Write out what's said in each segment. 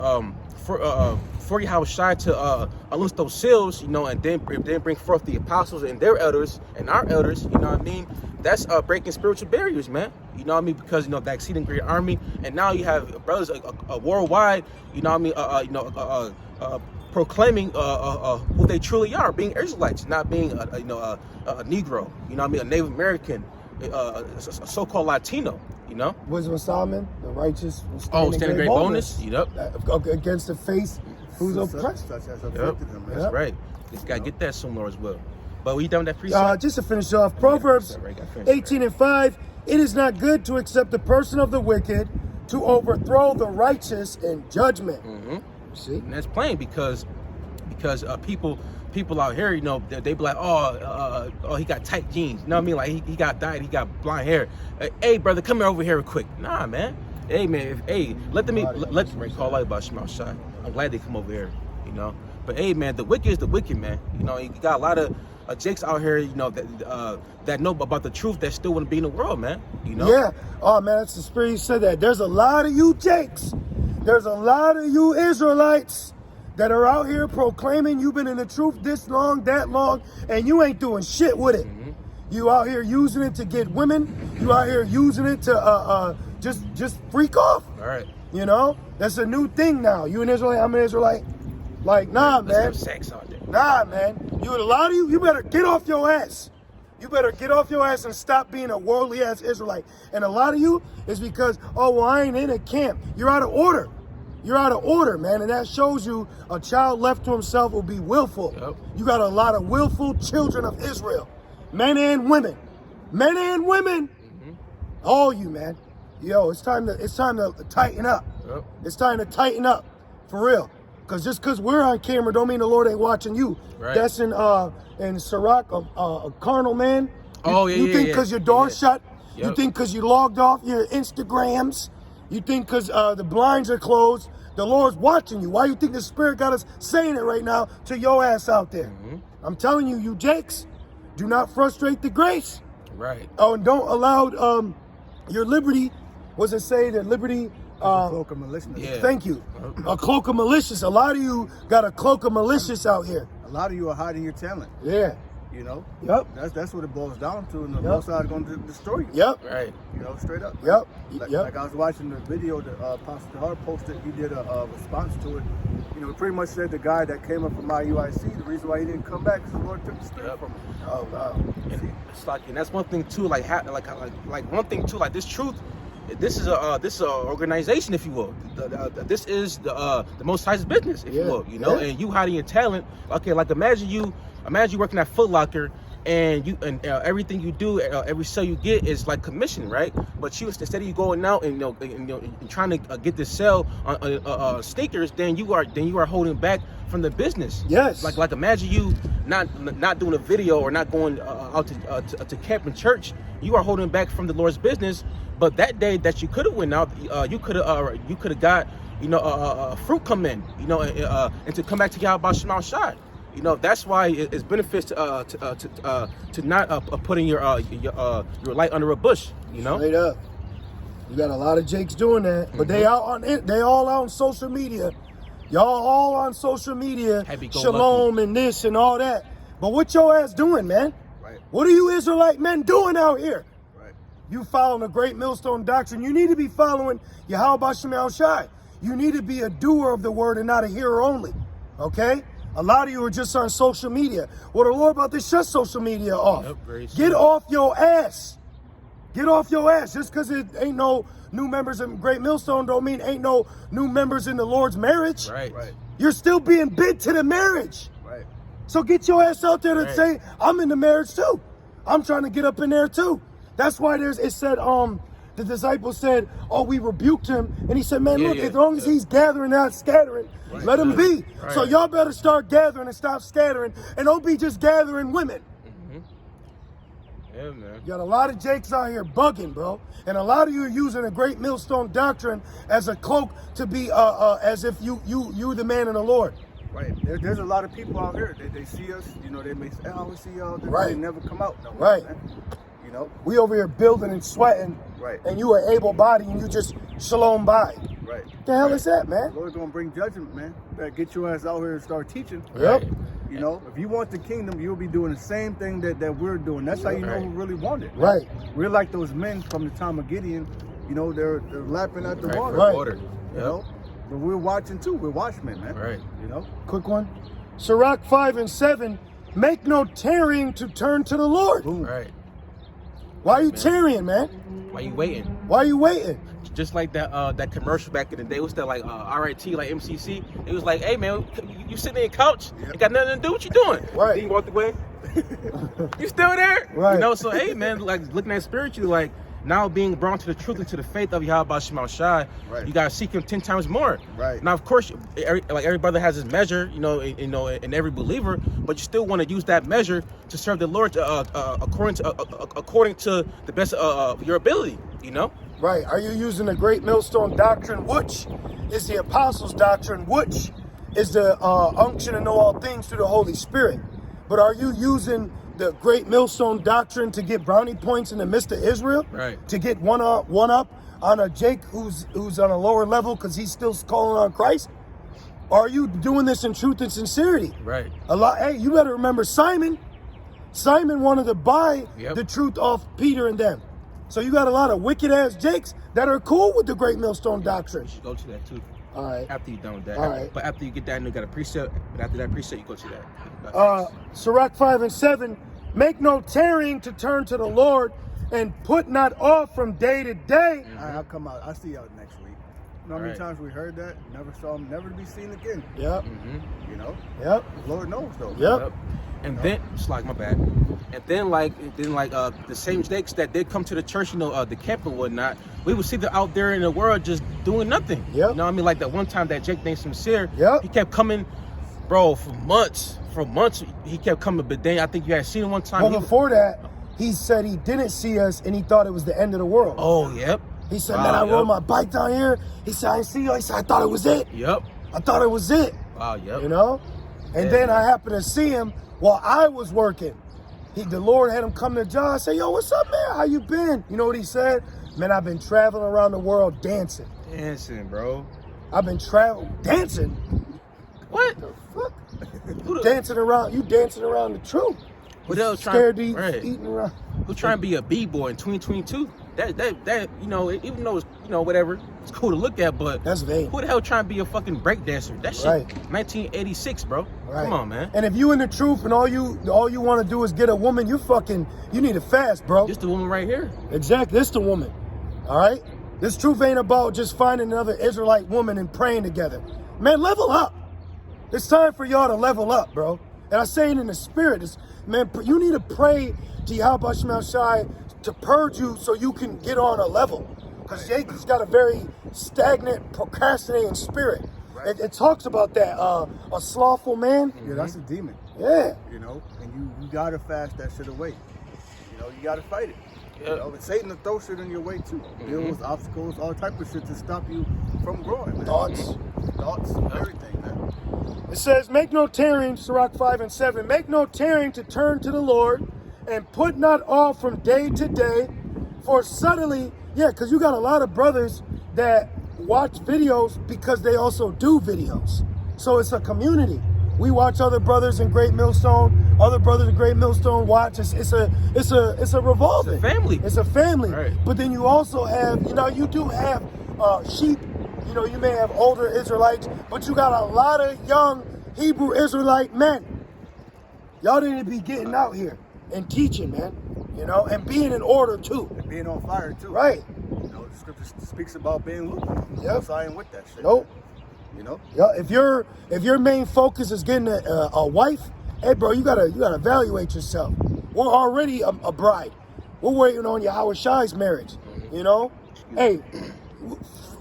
for you how shy to unloose those seals, you know, and then bring forth the apostles and their elders and our elders, you know what I mean? That's breaking spiritual barriers, man. You know what I mean? Because, you know, that exceeding great army, and now you have brothers worldwide, you know what I mean, proclaiming who they truly are, being Israelites, not being a Negro, you know what I mean, a Native American, a so-called Latino, you know. Wisdom of Solomon, the righteous will stand great bonus. Yep. Against the face who's oppressed. Such as afflicted him. That's right. Just gotta get that somewhere as well. But we done with that precept? Just to finish off, Proverbs 18:5. It is not good to accept the person of the wicked, to overthrow the righteous in judgment. Mm-hmm. See, and that's plain because people out here, you know, they be like, oh, he got tight jeans. You know what I mean? Like he got dyed, he got blonde hair. Hey, brother, come here over here real quick. Nah, man. Hey, man. Let them call out about Shema Shai. I'm glad they come over here, you know. But hey, man, the wicked is the wicked, man. You know, you got a lot of jakes out here, you know, that know about the truth that still want to be in the world, man. You know? Yeah. Oh, man, that's the spirit. You said that. There's a lot of you jakes. There's a lot of you Israelites that are out here proclaiming you've been in the truth this long, that long, and you ain't doing shit with it. Mm-hmm. You out here using it to get women. You out here using it to just freak off. All right. You know, that's a new thing now. You an Israelite, I'm an Israelite. Like, nah, man. Let's have sex out there. Nah, man. A lot of you better get off your ass. You better get off your ass and stop being a worldly ass Israelite. And a lot of you is because, oh, well, I ain't in a camp. You're out of order. You're out of order, man. And that shows you a child left to himself will be willful. Yep. You got a lot of willful children of Israel. Men and women. Men and women. Mm-hmm. All you, man. Yo, it's time to tighten up. Yep. It's time to tighten up. For real. Because just because we're on camera don't mean the Lord ain't watching you. Right. That's in Sirach, a carnal man. You think because your door's shut. Yep. You think because you logged off your Instagrams. You think because the blinds are closed, the Lord's watching you. Why you think the Spirit got us saying it right now to your ass out there? Mm-hmm. I'm telling you, you jakes, do not frustrate the grace. Right. Oh, and don't allow your liberty, what's it say, that liberty... a cloak of maliciousness. Yeah. Thank you. A cloak of malicious. A lot of you got a cloak of malicious out here. A lot of you are hiding your talent. Yeah. You know? Yep. That's what it boils down to, and the Most High is going to destroy you. Yep. Right. You know, straight up. Yep. Like I was watching the video that Pastor Hart posted. He did a response to it. You know, pretty much said the guy that came up from my UIC, the reason why he didn't come back is the Lord took the spirit from him. Oh, wow. And it's like, and that's one thing too. Like one thing too. Like this truth. This is a organization, if you will. This is the Most High's business, if you will. You know, and you hiding your talent. Okay, like imagine you working at Foot Locker, and everything you do, every sale you get is like commission, right? But instead of you going out and and trying to get this sale on sneakers, then you are holding back from the business. Yes. Like imagine you not doing a video or not going out to camp in church. You are holding back from the Lord's business. But that day that you could have went out, you could have got fruit come in, and to come back to Yahweh Shema Shai. You know, that's why it's benefits to not putting your light under a bush. You know, straight up. You got a lot of jakes doing that, but they all out on social media. Y'all all on social media, shalom and this and all that. But what your ass doing, man? Right. What are you Israelite men doing out here? You following a great millstone doctrine. You need to be following Yahweh Shema Shai. You need to be a doer of the word and not a hearer only. Okay? A lot of you are just on social media. Well, the Lord about to shut social media off. Get off your ass. Get off your ass. Just because it ain't no new members in Great Millstone don't mean ain't no new members in the Lord's marriage. Right. You're still being bid to the marriage. Right. So get your ass out there to say, I'm in the marriage too. I'm trying to get up in there too. That's why it said, the disciples said, oh, we rebuked him. And he said, man, look, as long as he's gathering, not scattering, let him be. Right. So y'all better start gathering and stop scattering. And don't be just gathering women. Mm-hmm. Yeah, man. You got a lot of jakes out here bugging, bro. And a lot of you are using a great millstone doctrine as a cloak to be, as if you the man in the Lord. Right. There's a lot of people out here. They see us, they may say, oh, we see y'all. They never come out. No, right. Man. You know? We over here building and sweating, Right. and you are able-bodied and you just shalom by. Right. What the hell is that, man? The Lord's gonna bring judgment, man. Better get your ass out here and start teaching. Yep. You know, if you want the kingdom, you'll be doing the same thing that we're doing. That's how you know who really want it. Right. We're like those men from the time of Gideon. You know, they're lapping at the water. Right. Water. You know, but we're watching too. We're watchmen, man. Right. You know. Quick one. Sirach 5 and 7. Make no tarrying to turn to the Lord. Boom. Right. Why are you tarrying, man? Why you waiting? Why are you waiting? Just like that commercial back in the day. What's that like? RIT, like MCC. It was like, hey man, you sitting in your couch. Yep. You got nothing to do. What you doing? Right. Then you walked away. You still there? Right. You know. So hey man, like looking at spiritually, like now being brought to the truth and to the faith of Yahweh Shema Shai, Right. you gotta seek Him 10 times more. Right. Now, of course, every brother has his measure, you know, in every believer, but you still want to use that measure to serve the Lord according to the best of your ability, you know. Right. Are you using the great millstone doctrine, which is the apostles' doctrine, which is the unction to know all things through the Holy Spirit? But are you using the great millstone doctrine to get brownie points in the midst of Israel? Right. To get one up on a Jake who's on a lower level because he's still calling on Christ? Or are you doing this in truth and sincerity? Right. Hey, you better remember Simon. Simon wanted to buy the truth off Peter and them. So you got a lot of wicked ass Jakes that are cool with the great millstone doctrine. You go to that too. All right. After you're done with that. All right. But after you get that, you got a precept. But after that precept, you go to that. Sirach 5 and 7. Make no tarrying to turn to the Lord, and put not off from day to day. I'll come out. I'll see y'all next week. You know how many times we heard that? Never saw him, never to be seen again. Yep. You know? Yep. The Lord knows though. Yep. And then it's like my bad. And then the same Jakes that did come to the church, you know, the camp and whatnot, we would see them out there in the world just doing nothing. Yep. You know what I mean? Like that one time that Jake named Sincere, Yep. he kept coming, bro, for months. For months he kept coming, but then I think you had seen him one time. Well, before that, he said he didn't see us and he thought it was the end of the world. Oh, yep. He said, man, I rode my bike down here. He said, I didn't see you. He said, I thought it was it. Yep. I thought it was it. Wow, yep. You know? And then I happened to see him while I was working. The Lord had him come to John and say, yo, what's up, man? How you been? You know what he said? Man, I've been traveling around the world dancing. Dancing, bro. I've been dancing. What? The fuck? Dancing around, you dancing around the truth. Who the hell Scared to trying? eat, eating around. Who trying to be a b-boy in 2022? That you know, even though it's, you know, whatever, it's cool to look at, but That's vain. who the hell trying to be a fucking break dancer? That shit, Right. 1986, bro. Right. Come on, man. And if you in the truth and all you want to do is get a woman, you need to fast, bro. Just the woman right here. Exactly, this the woman. All right? This truth ain't about just finding another Israelite woman and praying together. Man, level up. It's time for y'all to level up, bro. And I say it in the spirit. Man, you need to pray to Yahweh Shema Shai to purge you so you can get on a level. Because Jacob's got a very stagnant, procrastinating spirit. Right. It talks about that. A slothful man. Yeah, that's a demon. Yeah. You know, and you gotta fast that shit away. You know, you gotta fight it. You know, but Satan will throw shit in your way too. Bills, obstacles, all type of shit to stop you from growing, man. Thoughts. Everything, man. It says, make no tarrying, Sirach 5 and 7, make no tarrying to turn to the Lord, and put not off from day to day, for suddenly, because you got a lot of brothers that watch videos because they also do videos. So it's a community. We watch other brothers in Great Millstone, other brothers in Great Millstone watch. It's a revolving. It's a family. It's a family. Right. But then you also have, you do have sheep. You may have older Israelites, but you got a lot of young Hebrew Israelite men. Y'all need to be getting out here and teaching, man. And being in order too. And being on fire too. Right. The scripture speaks about being lukewarm. Yep. So I ain't with that shit. Nope. Yeah. If your main focus is getting a wife, hey bro, you gotta evaluate yourself. We're already a bride. We're waiting on Yahweh Shai's marriage. Hey,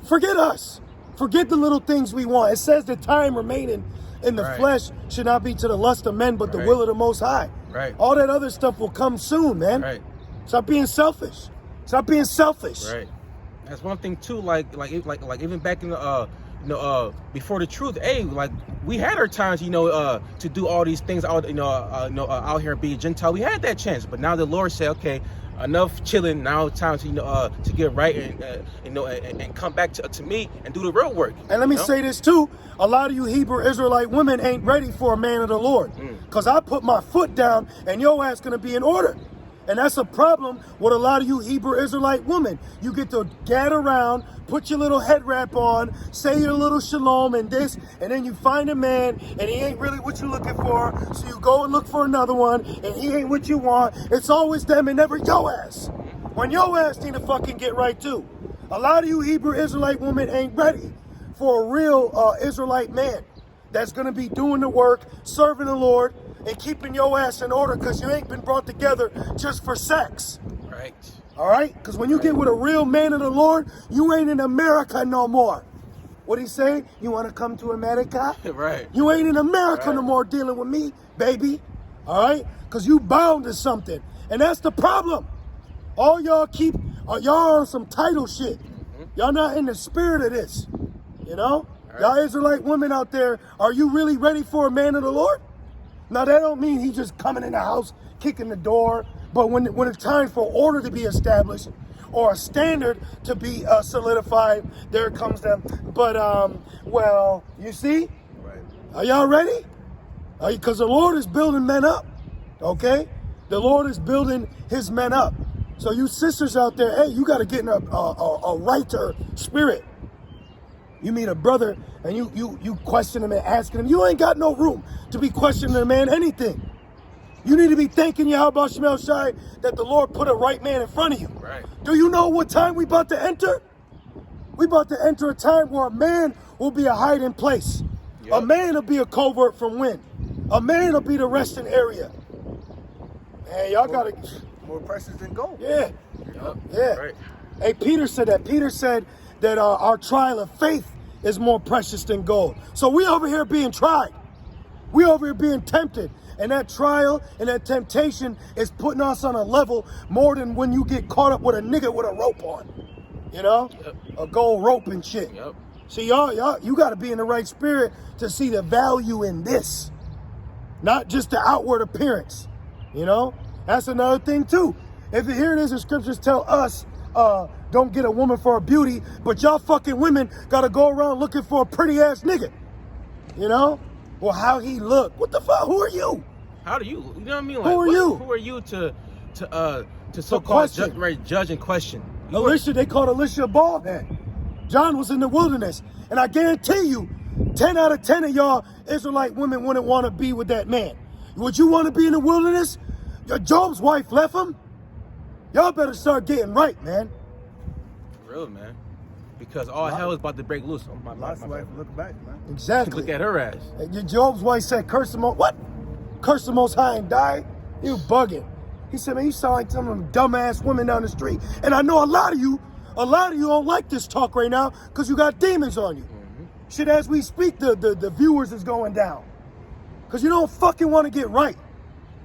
forget us. Forget the little things we want. It says the time remaining in the flesh should not be to the lust of men, but the will of the Most High. Right. All that other stuff will come soon, man. Right. Stop being selfish. Stop being selfish. Right. That's one thing too. Like even back in the before the truth, hey, like we had our times, to do all these things out, out here and be a Gentile. We had that chance, but now the Lord said, okay, enough chilling. Now it's time to get right and come back to me and do the real work. And let me say this too. A lot of you Hebrew Israelite women ain't ready for a man of the Lord. Because I put my foot down and your ass going to be in order. And that's a problem with a lot of you Hebrew Israelite women. You get to gad around, put your little head wrap on, say your little shalom and this, and then you find a man and he ain't really what you're looking for. So you go and look for another one and he ain't what you want. It's always them and never your ass. When your ass need to fucking get right too. A lot of you Hebrew Israelite women ain't ready for a real Israelite man that's going to be doing the work, serving the Lord, and keeping your ass in order, because you ain't been brought together just for sex. Right. All right? Because when you get with a real man of the Lord, you ain't in America no more. What he say? You want to come to America? Right. You ain't in America no more dealing with me, baby. All right? Because you bound to something. And that's the problem. All y'all y'all on some title shit. Y'all not in the spirit of this. You know? Right. Y'all Israelite women out there, are you really ready for a man of the Lord? Now, that don't mean he's just coming in the house, kicking the door. But when it's time for order to be established or a standard to be solidified, there comes them. But, well, you see? Right. Are y'all ready? Because the Lord is building men up, okay? The Lord is building his men up. So you sisters out there, hey, you got to get in a righter spirit. You meet a brother and you question him and asking him. You ain't got no room to be questioning a man anything. You need to be thanking Yahweh Shemel Shai that the Lord put a right man in front of you. Right. Do you know what time we about to enter? We about to enter a time where a man will be a hiding place. Yep. A man will be a covert from wind. A man will be the resting area. Man, y'all got to... More precious than gold. Yeah. Yep. Yeah. Right. Hey, Peter said that. Peter said that our trial of faith is more precious than gold. So we over here being tried. We over here being tempted. And that trial and that temptation is putting us on a level more than when you get caught up with a nigga with a rope on. You know? Yep. A gold rope and shit. Yep. See, y'all, you got to be in the right spirit to see the value in this. Not just the outward appearance. You know? That's another thing, too. If you hear this, the scriptures tell us, don't get a woman for her beauty, but y'all fucking women got to go around looking for a pretty-ass nigga. You know? Well, how he look. What the fuck? Who are you? How do you? You know what I mean? Like, Who are you? Who are you to so-called judge and question? Alicia, they called Alicia a bald head. John was in the wilderness. And I guarantee you, 10 out of 10 of y'all Israelite women wouldn't want to be with that man. Would you want to be in the wilderness? Your Job's wife left him. Y'all better start getting right, man. For real, man. Because all hell is about to break loose. My Lot's wife look back, man. Exactly. Look at her ass. And your Job's wife said, curse the most, what? Curse the Most High and die? You bugging. He said, man, you sound like some of them dumbass women down the street. And I know a lot of you don't like this talk right now because you got demons on you. Mm-hmm. Shit, as we speak, the viewers is going down. Because you don't fucking want to get right.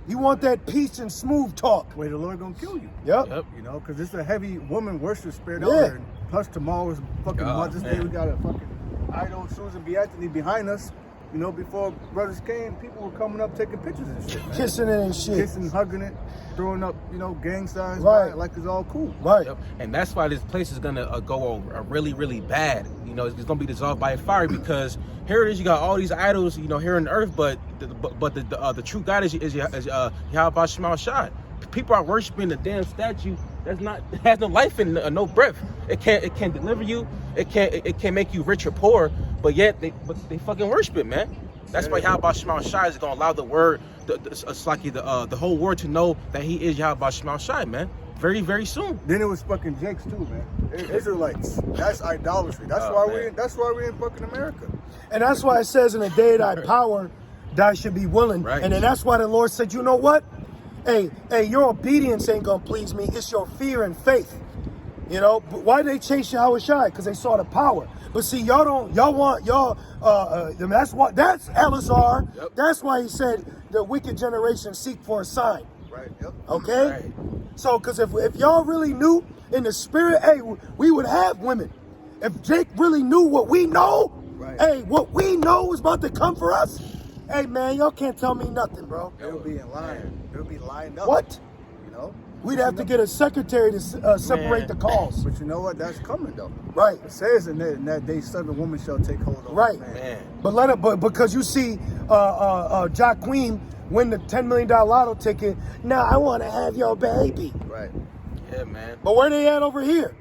You want that peace and smooth talk. Wait, the Lord gonna kill you. Yep. You know, because it's a heavy woman worship spirit Yeah. out there. Plus tomorrow's fucking Mother's Day. Man. We got a fucking idol Susan B. Anthony behind us. You know, before brothers came, people were coming up taking pictures and shit, man. Kissing it and shit. Kissing, hugging it, throwing up, you know, gang signs, Right. like it's all cool. Right. Yep. And that's why this place is gonna go really, really bad. You know, it's gonna be dissolved by fire because here it is. You got all these idols, you know, here on the earth, but the true God is Yahweh Shemel Shai. People are worshiping the damn statue has no life and no breath. It can't deliver you. It can't make you rich or poor. But yet they fucking worship it, man. That's why Yahweh Shemel Shai is gonna allow the word, the whole world to know that He is Yahweh Shemel Shai, man. Very, very soon. Then it was fucking Jakes too, man. Israelites. That's idolatry. That's why we're in fucking America. And that's why it says in the day of thy power, thou should be willing. Right. And then that's why the Lord said, you know what? Hey, your obedience ain't gonna please me. It's your fear and faith. You know, but why did they chase Yahweh Shai? Because they saw the power. But see, that's Elazar. Yep. That's why he said the wicked generation seek for a sign. Right. Yep. Okay? Right. So, because if y'all really knew in the spirit, hey, we would have women. If Jake really knew what we know, Right. hey, what we know is about to come for us, hey, man, y'all can't tell me nothing, bro. They'll be in line. They'll be lined up. What? You know? We'd have to get a secretary to separate the calls. But you know what? That's coming though. Right. It says in that day, 7 women shall take hold of Right. man. But because you see Jaquim win the $10 million lotto ticket, now I want to have your baby. Right. Yeah, man. But where they at over here?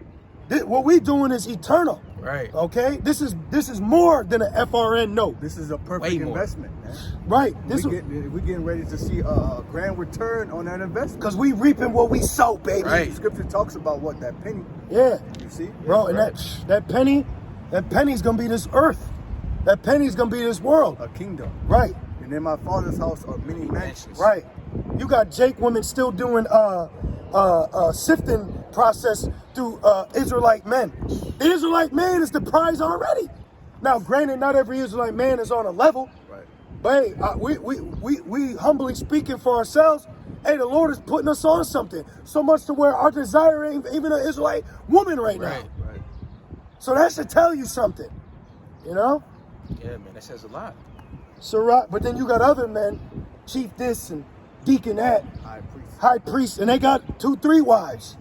What we doing is eternal. Right. Okay? This is more than an FRN note. This is a perfect investment, man. Right. We getting ready to see a grand return on that investment. Because we reaping what we sow, baby. Right. The scripture talks about what? That penny. Yeah. You see? Bro, and that penny's gonna be this earth. That penny's gonna be this world. A kingdom. Right. And in my Father's house are many mansions. Right. You got Jake women still doing sifting process through Israelite men. The Israelite man is the prize already. Now, granted, not every Israelite man is on a level. Right. But hey, we humbly speaking for ourselves, hey, the Lord is putting us on something. So much to where our desire ain't even an Israelite woman right now. Right. So that should tell you something. You know? Yeah, man, that says a lot. So right, but then you got other men, chief this and deacon that, high priest, and they got 2-3 wives.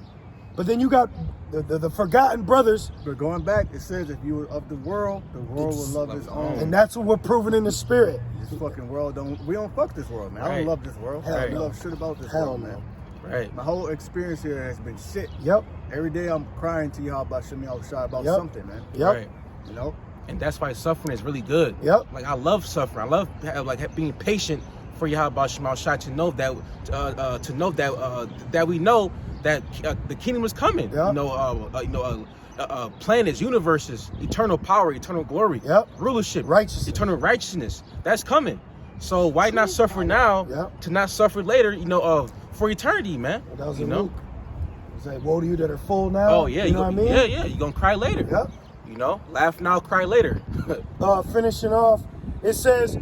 But then you got the forgotten brothers. But going back, it says if you were of the world will love his own. And that's what we're proving in the spirit. This fucking world we don't fuck this world, man. I don't love this world. I don't love shit about this world, man. Right. My whole experience here has been shit. Yep. Every day I'm crying to y'all about Shimmy outside about something, man. Yep. Right. You know? And that's why suffering is really good. Yep. Like I love suffering. I love being patient for Yahweh Shema Shai to know that that we know that the kingdom is coming. Yep. Planets, universes, eternal power, eternal glory, rulership, righteousness, eternal righteousness. That's coming. So why not suffer now to not suffer later? For eternity, man. That was in Luke. It's like, woe to you that are full now. Oh yeah, you know what I mean? Yeah. You're gonna cry later. Yep. Laugh now, cry later. Finishing off, it says,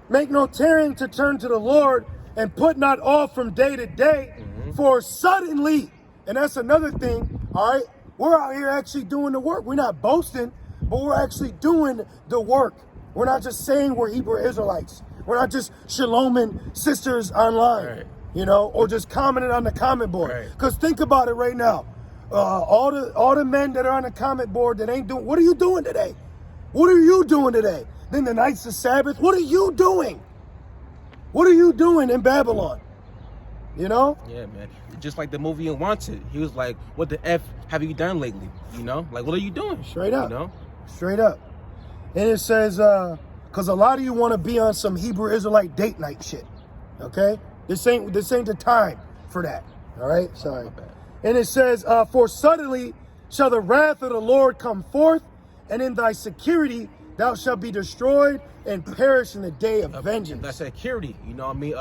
make no tarrying to turn to the Lord, and put not off from day to day, for suddenly, and that's another thing, all right? We're out here actually doing the work. We're not boasting, but we're actually doing the work. We're not just saying we're Hebrew Israelites. We're not just shaloming sisters online, or just commenting on the comment board. Because think about it right now. All the men that are on the comment board that ain't doing, what are you doing today? What are you doing today? Then the night's the Sabbath. What are you doing? What are you doing in Babylon? You know? Yeah, man. Just like the movie Unwanted. He was like, what the F have you done lately? Like, what are you doing? Straight up. Straight up. And it says, because a lot of you want to be on some Hebrew Israelite date night shit. Okay? This ain't the time for that. All right? Sorry. And it says, for suddenly shall the wrath of the Lord come forth, and in thy security thou shalt be destroyed and perish in the day of vengeance. That's security, you know what I mean?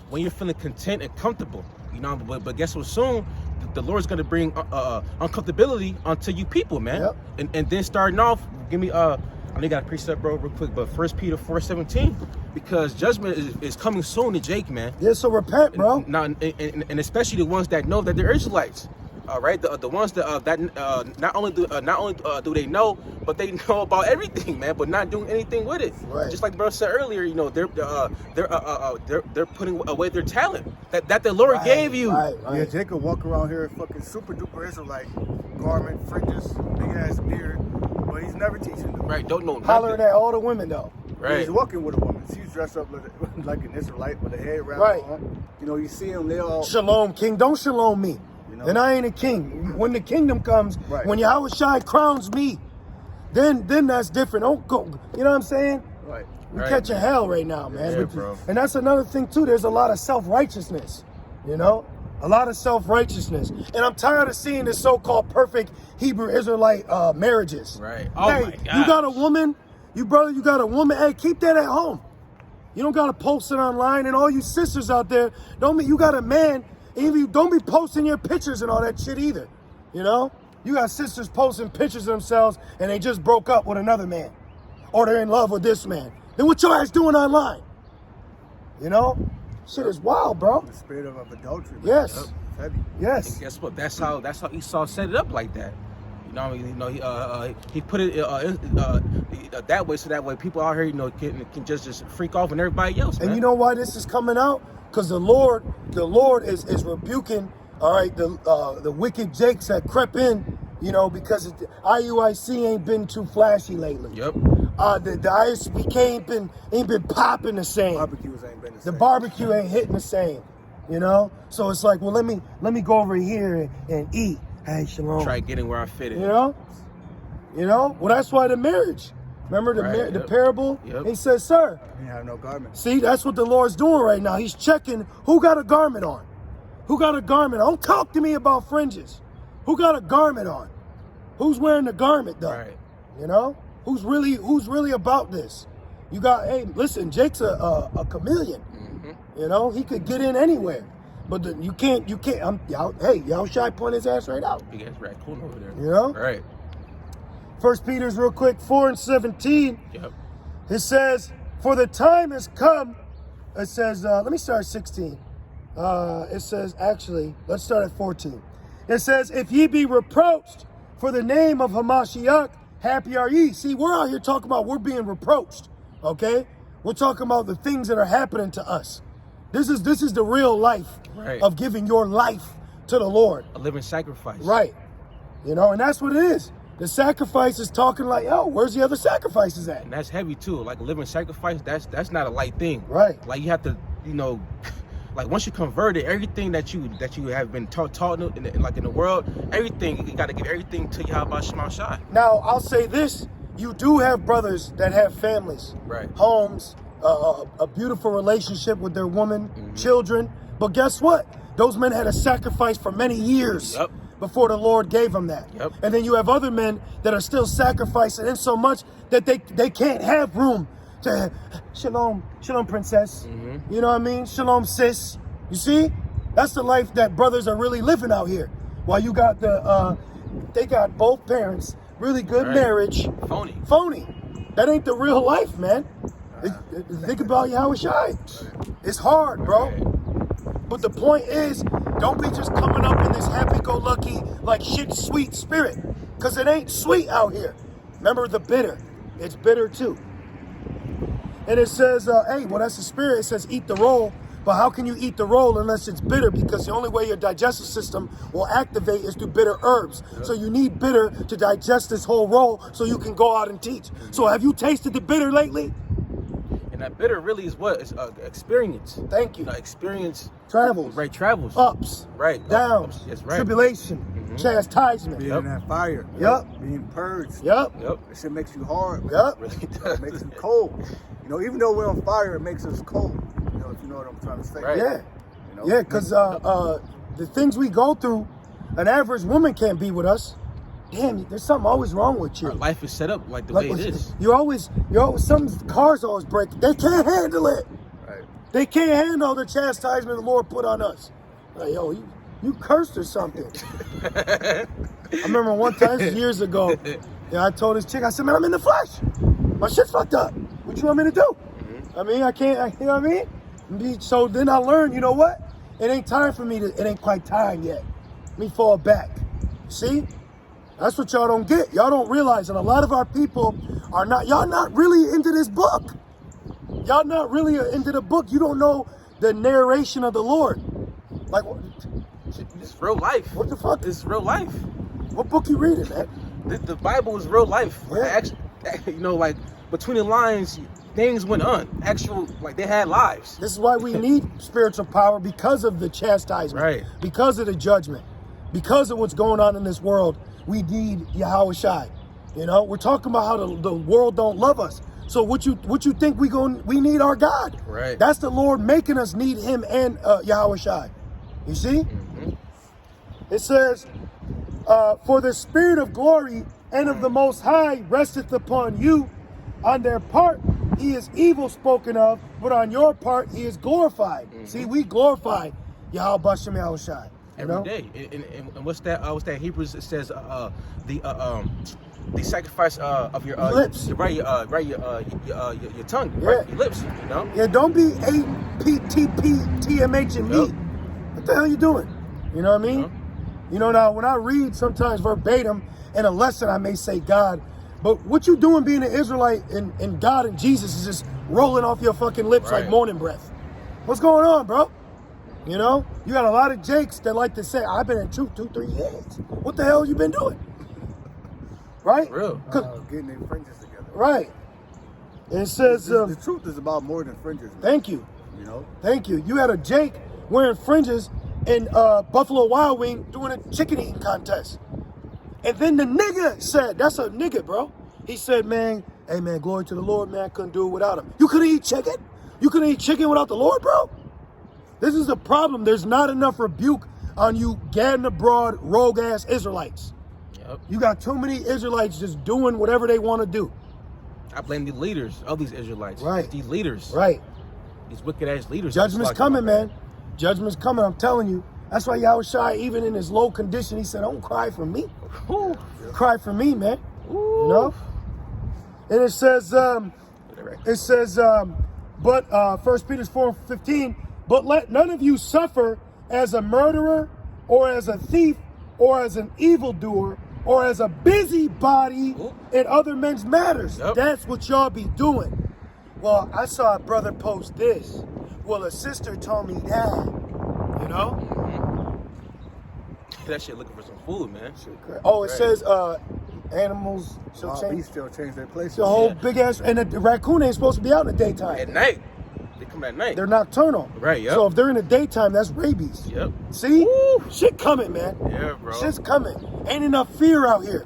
When you're feeling content and comfortable, but guess what? Soon the Lord's gonna bring uncomfortability onto you people, man. Yep. And then starting off, give me I know you got a precept, bro, real quick, but 1 Peter 4:17, because judgment is coming soon to Jake, man. Yeah, so repent, bro. And especially the ones that know that they're Israelites. All right, the ones that not only do they know, but they know about everything, man, but not doing anything with it. Right. Just like bro said earlier, they're putting away their talent that the Lord gave you. Right. Yeah, Jacob walk around here fucking super duper Israelite, garment, fringes, big ass beard, but he's never teaching them. Right, don't know nothing. Hollering at all the women though. Right. He's walking with a woman. She's dressed up like an Israelite with a head wrap on. You see them, they all shalom, king. Don't shalom me. Then I ain't a king. When the kingdom comes, when Yahweh Shai crowns me, then that's different. Don't go. You know what I'm saying? Right. We're catching hell right now, man. Yeah, bro. And that's another thing too. There's a lot of self-righteousness. A lot of self-righteousness. And I'm tired of seeing this so-called perfect Hebrew Israelite marriages. Right. Oh my God. You got a woman, you got a woman. Hey, keep that at home. You don't gotta post it online. And all you sisters out there, you got a man. Even don't be posting your pictures and all that shit either. You got sisters posting pictures of themselves and they just broke up with another man, or they're in love with this man. Then what your ass doing online? Shit is wild, bro. The spirit of adultery. Yes. Heavy. Yes. And guess what? That's how Esau set it up like that. know, he put it that way, so that way people out here, can just freak off on everybody else. And man. you know why this is coming out? Because the Lord is rebuking, all right, the wicked jakes that crept in, because IUIC ain't been too flashy lately. Yep. The ISBK ain't been popping the same. Barbecues ain't been the same. The barbecue ain't hitting the same, So it's like, well, let me go over here and eat. Hey, shalom. Try getting where I fit in. Well, that's why the marriage. Remember the parable? Yep. He says, sir. You have no garment. See, that's what the Lord's doing right now. He's checking who got a garment on. Who got a garment on? Don't talk to me about fringes. Who got a garment on? Who's wearing the garment though? Right. Who's really about this? You got, hey, listen, Jake's a chameleon. Mm-hmm. He could get in anywhere. But you can't, y'all shy point his ass right out. Big ass raccoon over there. Right. Right. 1 Peter's real quick, 4:17. Yep. It says, for the time has come. It says, let me start at 16. It says, actually, let's start at 14. It says, if ye be reproached for the name of Hamashiach, happy are ye. See, we're out here talking about we're being reproached, okay? We're talking about the things that are happening to us. This is the real life of giving your life to the Lord. A living sacrifice. Right. And that's what it is. The sacrifice is talking like, where's the other sacrifices at? And that's heavy too. Like a living sacrifice, that's not a light thing. Right. Like you have to, like once you convert it, everything that you have been taught in the world, everything, you got to give everything to Yahweh Shema Shai. Now, I'll say this. You do have brothers that have families, Right. homes, a beautiful relationship with their woman, children. But guess what? Those men had to sacrifice for many years before the Lord gave them that. Yep. And then you have other men that are still sacrificing in so much that they can't have room to shalom, princess. You know what I mean? Shalom, sis. You see? That's the life that brothers are really living out here. While you got they got both parents, really good marriage. Phony. That ain't the real life, man. Think about Yahweh Shai. It's hard, bro. But the point is, don't be just coming up in this happy-go-lucky, like shit sweet spirit. Because it ain't sweet out here. Remember the bitter. It's bitter too. And it says, that's the spirit. It says eat the roll. But how can you eat the roll unless it's bitter? Because the only way your digestive system will activate is through bitter herbs. So you need bitter to digest this whole roll so you can go out and teach. So have you tasted the bitter lately? And that bitter really is what? It's experience. Thank you. Experience. Travels. Right, travels. Ups. Right. Downs. That's right. Tribulation. Chastisement. Being in that fire. Being purged. Yep. That shit makes you hard. Yep. Really It makes you cold. Even though we're on fire, it makes us cold. If you know what I'm trying to say. Right. Yeah. Yeah, because the things we go through, an average woman can't be with us. Damn, there's something always wrong with you. Our life is set up like the way it is. You always, some cars always break. They can't handle it. Right. They can't handle the chastisement the Lord put on us. Like, yo, you cursed or something. I remember one time, years ago, I told this chick, I said, man, I'm in the flesh. My shit's fucked up. What you want me to do? I mean, I can't, you know what I mean? So then I learned, you know what? It ain't time for me it ain't quite time yet. Let me fall back. See? That's what y'all don't get. Y'all don't realize that a lot of our people y'all not really into this book. Y'all not really into the book. You don't know the narration of the Lord. Like, it's real life. What the fuck? It's real life. What book you reading, man? The Bible is real life. Yeah. Actually, like between the lines, things went on. They had lives. This is why we need spiritual power, because of the chastisement. Right. Because of the judgment. Because of what's going on in this world. We need Yahweh Shai. We're talking about how the world don't love us. So what you think we need our God? Right. That's the Lord making us need Him and Yahweh Shai. You see? Mm-hmm. It says, for the Spirit of glory and of the Most High resteth upon you. On their part, He is evil spoken of, but on your part, He is glorified. Mm-hmm. See, we glorify Yahweh Bashem Yahweh Shai. Every day. And what's that? Hebrews? It says the sacrifice of your lips, your tongue, right? Your lips. Yeah, don't be APTP TMH and me. What the hell you doing? You know what I mean? Now when I read sometimes verbatim, and a lesson, I may say God. But what you doing being an Israelite and God and Jesus is just rolling off your fucking lips like morning breath. What's going on, bro? You know, you got a lot of Jakes that like to say, I've been in truth 2-3 years. What the hell you been doing? Right? Real. Getting their fringes together. Right. And it says... the truth is about more than fringes, man. Thank you. You know? Thank you. You had a Jake wearing fringes in Buffalo Wild Wing doing a chicken eating contest. And then the nigga said, that's a nigga, bro. He said, man, hey, man, glory to the Lord, man. I couldn't do it without him. You couldn't eat chicken? You couldn't eat chicken without the Lord, bro? This is the problem. There's not enough rebuke on you gadding abroad, rogue-ass Israelites. Yep. You got too many Israelites just doing whatever they want to do. I blame the leaders of these Israelites. Right. These leaders. Right. These wicked-ass leaders. Judgment's coming, man. Judgment's coming, I'm telling you. That's why Yahushua, even in his low condition, he said, don't cry for me. Ooh. Cry for me, man. Ooh. You know? And it says, but 1 Peter 4:15, but let none of you suffer as a murderer or as a thief or as an evildoer or as a busybody in other men's matters. Yep. That's what y'all be doing. Well, I saw a brother post this. Well, a sister told me that. You know? That shit looking for some food, man. Oh, it says animals shall change. Beasts still change their places. The whole big ass, and the raccoon ain't supposed to be out in the daytime. At night. They come at night. They're nocturnal. Right, yep. So if they're in the daytime, that's rabies. Yep. See? Shit coming, man. Yeah, bro. Shit's coming. Ain't enough fear out here.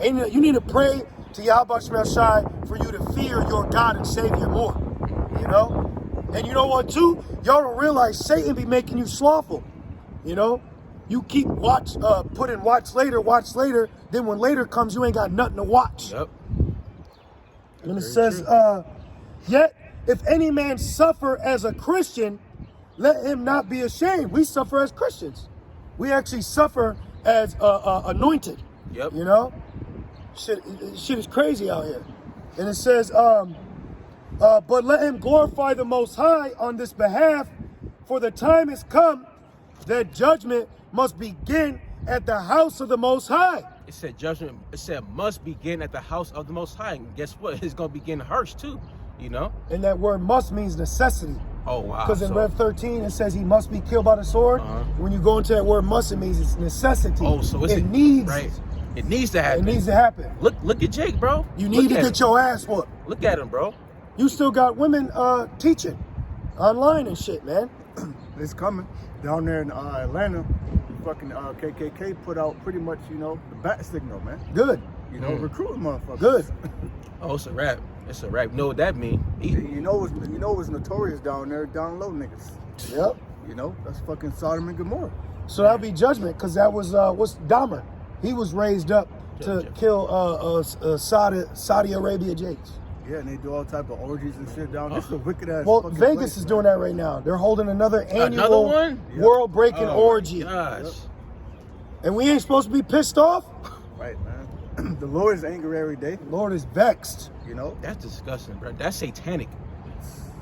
You need to pray to Yahweh Shemel Shai for you to fear your God and Savior more. You know? And you know what, too? Y'all don't realize Satan be making you slothful. You know? You keep putting watch later. Then when later comes, you ain't got nothing to watch. Yep. And it says, yet if any man suffer as a Christian, let him not be ashamed. We suffer as Christians. We actually suffer as anointed. Yep. You know? Shit is crazy out here. And it says, but let him glorify the Most High on this behalf, for the time is come that judgment must begin at the house of the Most High. It said judgment, it said must begin at the house of the Most High. And guess what? It's going to begin harsh too, you know? And that word must means necessity. Oh, wow. Because in Rev 13, it says he must be killed by the sword. When you go into that word must, it means it's necessity. Oh, so it needs. Right. It needs to happen. It needs to happen. Look at Jake, bro. You need to get your ass whooped. Look at him, bro. You still got women teaching online and shit, man. It's coming. Down there in Atlanta, fucking KKK put out pretty much, you know, the bat signal, man. Good. You know, recruiting motherfuckers. Good. Oh, it's a rap. It's a rap. You know what that mean? You know what's notorious down there? Down low niggas. Yep. You know, that's fucking Sodom and Gomorrah. So that'll be judgment, because that was what's Dahmer. He was raised up to kill Saudi Arabia Jakes. Yeah, and they do all type of orgies and shit down. This is a wicked ass. Well, fucking Vegas place, is man. doing that right now. They're holding another annual one? world-breaking orgy. Gosh. Yep. And we ain't supposed to be pissed off? Right, man. The Lord is angry every day. Lord is vexed. You know? That's disgusting, bro. That's satanic.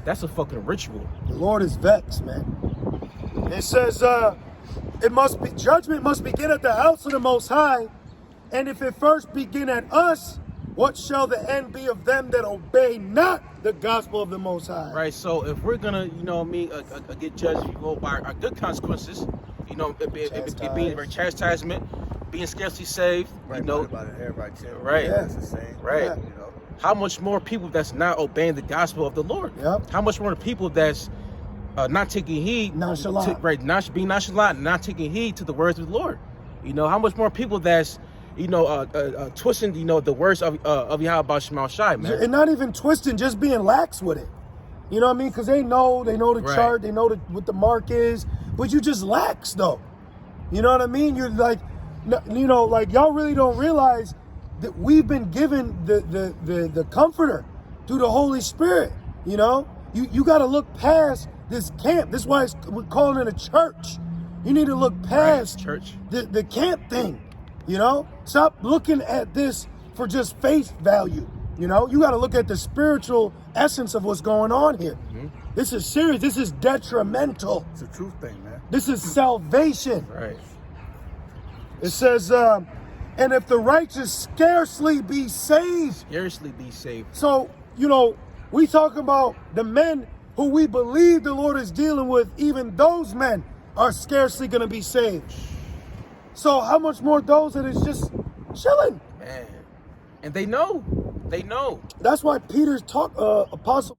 That's a fucking ritual. The Lord is vexed, man. It says, judgment must begin at the house of the Most High. And if it first begin at us, what shall the end be of them that obey not the gospel of the Most High? Right, so if we're gonna, you know what I mean, get judged by our good consequences, you know, it being chastisement, being scarcely saved, Right, you know. about it, everybody tell Right. Yeah, that's the same. Right. Yeah, you know. How much more people that's not obeying the gospel of the Lord? Yep. How much more people that's not taking heed, Nonchalant. being nonchalant, not taking heed to the words of the Lord. You know, how much more people that's, you know, twisting, you know, the words of Yahweh Shema Shai, man. And not even twisting, just being lax with it. You know what I mean? Because they know the chart, they know what the mark is, but you just lax though. You know what I mean? You're like, you know, like y'all really don't realize that we've been given the comforter through the Holy Spirit. You know, you got to look past this camp. This is why we're calling it a church. You need to look past church. the camp thing. You know, stop looking at this for just face value. You know, you got to look at the spiritual essence of what's going on here. Mm-hmm. This is serious. This is detrimental. It's a truth thing, man. This is salvation. Right. It says, And if the righteous scarcely be saved. Scarcely be saved. So, you know, we talking about the men who we believe the Lord is dealing with, even those men are scarcely going to be saved. So how much more those that is just chilling? Man. And they know. They know. That's why Peter's Apostle